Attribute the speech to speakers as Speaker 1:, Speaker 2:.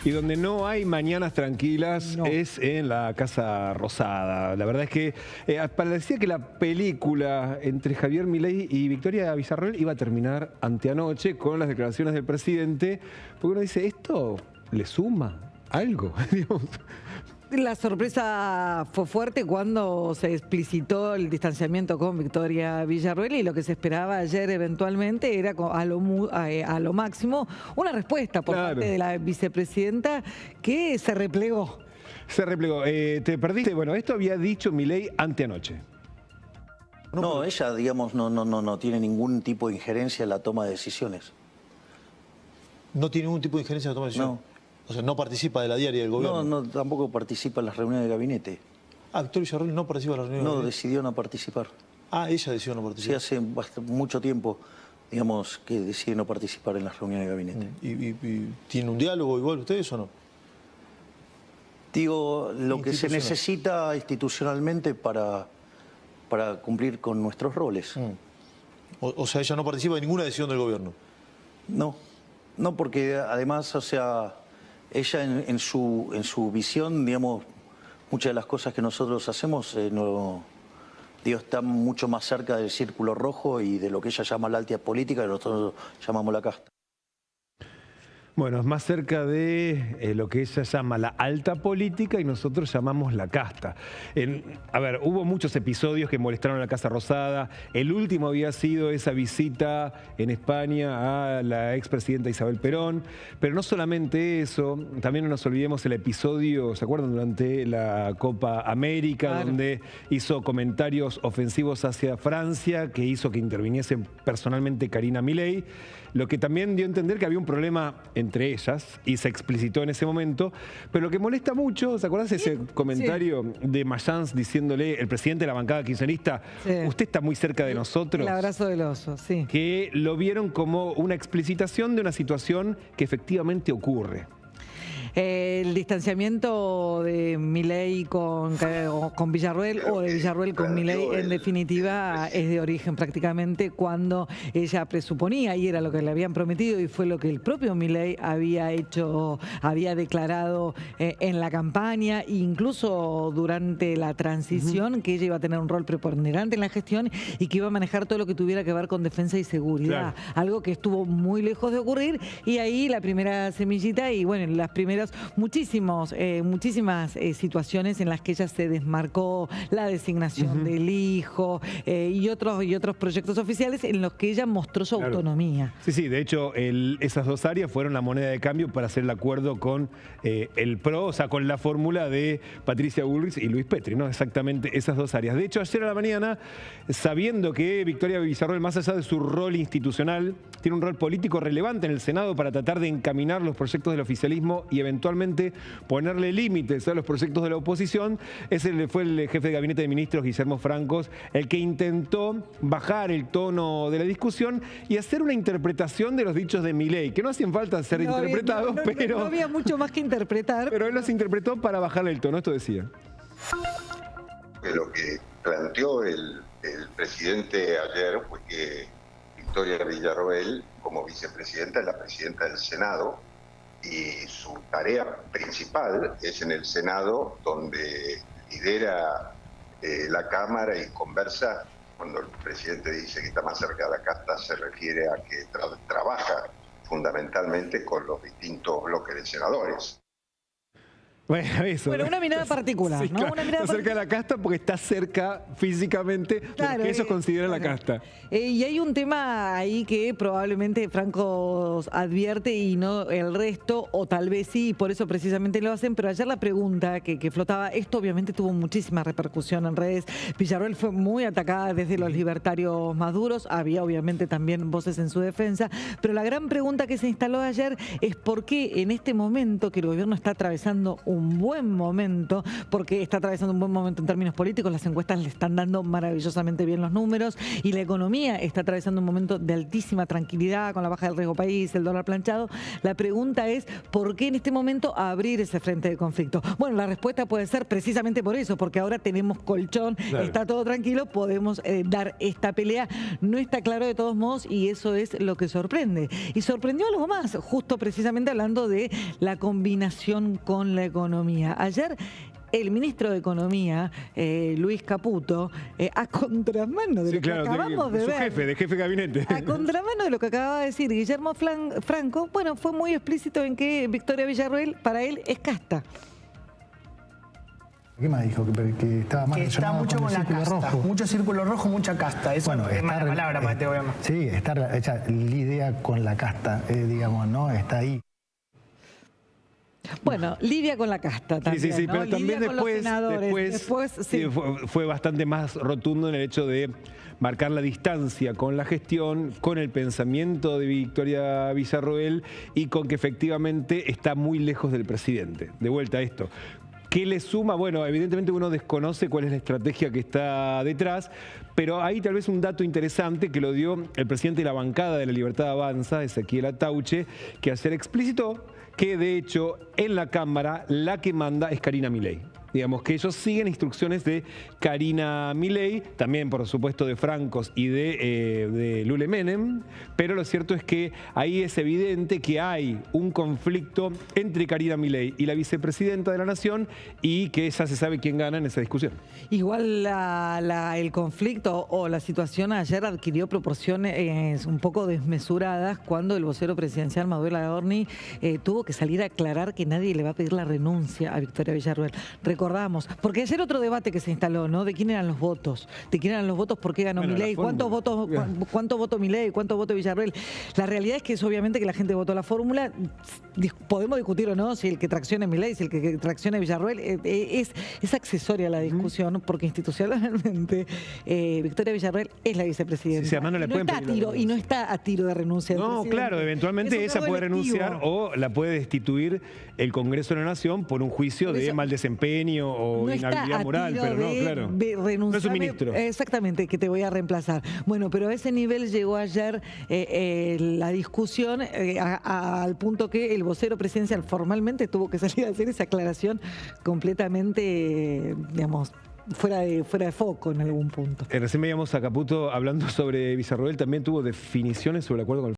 Speaker 1: Y donde no hay mañanas tranquilas es en la Casa Rosada. La verdad es que parecía que la película entre Javier Milei y Victoria Villarroel iba a terminar anteanoche con las declaraciones del presidente, porque uno dice, ¿esto le suma algo? Digamos.
Speaker 2: La sorpresa fue fuerte cuando se explicitó el distanciamiento con Victoria Villarroel y lo que se esperaba ayer eventualmente era a lo máximo una respuesta por parte de la vicepresidenta que se replegó.
Speaker 1: Se replegó. ¿Te perdiste? Bueno, esto había dicho Milei anteanoche.
Speaker 3: No, ella, digamos, no tiene ningún tipo de injerencia en la toma de decisiones.
Speaker 4: ¿No tiene ningún tipo de injerencia en la toma de decisiones?
Speaker 3: No.
Speaker 4: O sea, no participa de la diaria del gobierno.
Speaker 3: No, tampoco participa en las reuniones de gabinete.
Speaker 4: Ah, Victoria Villarroel no participa en las reuniones de gabinete.
Speaker 3: No, decidió no participar.
Speaker 4: Ah, ella decidió no participar.
Speaker 3: Sí, hace mucho tiempo, digamos, que decide no participar en las reuniones de gabinete.
Speaker 4: ¿Y tiene un diálogo igual ustedes o no?
Speaker 3: Digo, lo que se necesita institucionalmente para cumplir con nuestros roles.
Speaker 4: O sea, ella no participa en ninguna decisión del gobierno.
Speaker 3: No, porque además, o sea, ella en su visión, digamos, muchas de las cosas que nosotros hacemos está mucho más cerca del círculo rojo y de lo que ella llama la alta política, que nosotros llamamos la casta.
Speaker 1: Bueno, es más cerca de lo que ella llama la alta política y nosotros llamamos la casta. A ver, hubo muchos episodios que molestaron a la Casa Rosada. El último había sido esa visita en España a la expresidenta Isabel Perón. Pero no solamente eso, también no nos olvidemos el episodio, ¿se acuerdan? Durante la Copa América, donde hizo comentarios ofensivos hacia Francia, que hizo que interviniese personalmente Karina Milei. Lo que también dio a entender que había un problema entre ellas y se explicitó en ese momento. Pero lo que molesta mucho, ¿se acuerdan ese comentario de Mayans diciéndole, el presidente de la bancada kirchnerista, usted está muy cerca de nosotros?
Speaker 2: El abrazo del oso, sí.
Speaker 1: Que lo vieron como una explicitación de una situación que efectivamente ocurre.
Speaker 2: El distanciamiento de Milei con Villarroel o de Villarroel con Milei en definitiva es de origen prácticamente cuando ella presuponía y era lo que le habían prometido y fue lo que el propio Milei había declarado en la campaña e incluso durante la transición que ella iba a tener un rol preponderante en la gestión y que iba a manejar todo lo que tuviera que ver con defensa y seguridad, algo que estuvo muy lejos de ocurrir y ahí la primera semillita y bueno, las primeras muchísimas situaciones en las que ella se desmarcó, la designación del hijo y otros proyectos oficiales en los que ella mostró su autonomía.
Speaker 1: Sí, de hecho esas dos áreas fueron la moneda de cambio para hacer el acuerdo con el PRO, o sea, con la fórmula de Patricia Bullrich y Luis Petri, ¿no? Exactamente esas dos áreas. De hecho, ayer a la mañana, sabiendo que Victoria Villarroel, más allá de su rol institucional, tiene un rol político relevante en el Senado para tratar de encaminar los proyectos del oficialismo y eventualmente ponerle límites a los proyectos de la oposición, fue el jefe de gabinete de ministros, Guillermo Francos, el que intentó bajar el tono de la discusión y hacer una interpretación de los dichos de Milei, que no hacían falta ser interpretados, pero...
Speaker 2: No había mucho más que interpretar.
Speaker 1: Pero él los interpretó para bajarle el tono, esto decía.
Speaker 5: Lo que planteó el presidente ayer fue que Victoria Villarroel, como vicepresidenta, es la presidenta del Senado, y su tarea principal es en el Senado, donde lidera la Cámara y conversa. Cuando el presidente dice que está más cerca de la casta, se refiere a que trabaja fundamentalmente con los distintos bloques de senadores.
Speaker 1: Bueno, eso.
Speaker 2: Bueno, una mirada particular,
Speaker 1: sí,
Speaker 2: ¿no?
Speaker 1: Claro,
Speaker 2: Una mirada
Speaker 1: está cerca de la casta porque está cerca físicamente de lo que ellos consideran la casta.
Speaker 2: Y hay un tema ahí que probablemente Franco advierte y no el resto, o tal vez sí, por eso precisamente lo hacen, pero ayer la pregunta que flotaba, esto obviamente tuvo muchísima repercusión en redes. Villarroel fue muy atacada desde los libertarios más duros, había obviamente también voces en su defensa, pero la gran pregunta que se instaló ayer es por qué en este momento que el gobierno está atravesando un un buen momento, porque está atravesando un buen momento en términos políticos, las encuestas le están dando maravillosamente bien los números y la economía está atravesando un momento de altísima tranquilidad con la baja del riesgo país, el dólar planchado. La pregunta es, ¿por qué en este momento abrir ese frente de conflicto? Bueno, la respuesta puede ser precisamente por eso, porque ahora tenemos colchón, claro, está todo tranquilo, podemos dar esta pelea. No está claro de todos modos y eso es lo que sorprende. Y sorprendió algo más, justo precisamente hablando de la combinación con la economía. Ayer el ministro de Economía, Luis Caputo, a contramano de lo que acabamos de ver.
Speaker 1: De jefe de gabinete.
Speaker 2: A contramano de lo que acababa de decir Guillermo Franco, bueno, fue muy explícito en que Victoria Villarroel para él es casta.
Speaker 6: ¿Qué más dijo? Que estaba más
Speaker 7: que está mucho con la casta, rojo. Mucho círculo rojo, mucha casta. Eso
Speaker 6: bueno,
Speaker 7: es mala palabra para este gobierno.
Speaker 6: Sí, está lidia con la casta, digamos, ¿no? Está ahí.
Speaker 2: Bueno, lidia con la casta también,
Speaker 1: sí,
Speaker 2: ¿no?
Speaker 1: pero también después
Speaker 2: sí.
Speaker 1: fue bastante más rotundo en el hecho de marcar la distancia con la gestión, con el pensamiento de Victoria Villarroel y con que efectivamente está muy lejos del presidente. De vuelta a esto. ¿Qué le suma? Bueno, evidentemente uno desconoce cuál es la estrategia que está detrás, pero hay tal vez un dato interesante que lo dio el presidente de la bancada de La Libertad Avanza, Ezequiel Atauche, que ayer explicitó que de hecho en la Cámara la que manda es Karina Milei. Digamos que ellos siguen instrucciones de Karina Milei, también por supuesto de Francos y de Lule Menem, pero lo cierto es que ahí es evidente que hay un conflicto entre Karina Milei y la vicepresidenta de la Nación y que ya se sabe quién gana en esa discusión.
Speaker 2: Igual el conflicto o la situación ayer adquirió proporciones un poco desmesuradas cuando el vocero presidencial Manuel Adorni tuvo que salir a aclarar que nadie le va a pedir la renuncia a Victoria Villarroel. Recordamos, porque ayer otro debate que se instaló, ¿no? De quién eran los votos, por qué ganó Milei, cuánto votó Milei, cuánto votó Villarroel. La realidad es que es obviamente que la gente votó la fórmula. Podemos discutir o no si el que tracciona es Milei, si el que tracciona es Villarroel, es accesoria a la discusión, porque institucionalmente Victoria Villarroel es la vicepresidenta.
Speaker 1: Sí, además no le pueden pedir
Speaker 2: y no está a tiro de renuncia.
Speaker 1: No, claro, eventualmente ella puede renunciar o la puede destituir el Congreso de la Nación por un juicio de mal desempeño o no inhabilidad moral, pero no, claro. No es un ministro.
Speaker 2: Exactamente, que te voy a reemplazar. Bueno, pero a ese nivel llegó ayer la discusión al punto que el vocero presidencial formalmente tuvo que salir a hacer esa aclaración completamente, digamos, fuera de foco en algún punto.
Speaker 1: Recién veíamos a Caputo hablando sobre Villarroel, también tuvo definiciones sobre el acuerdo con el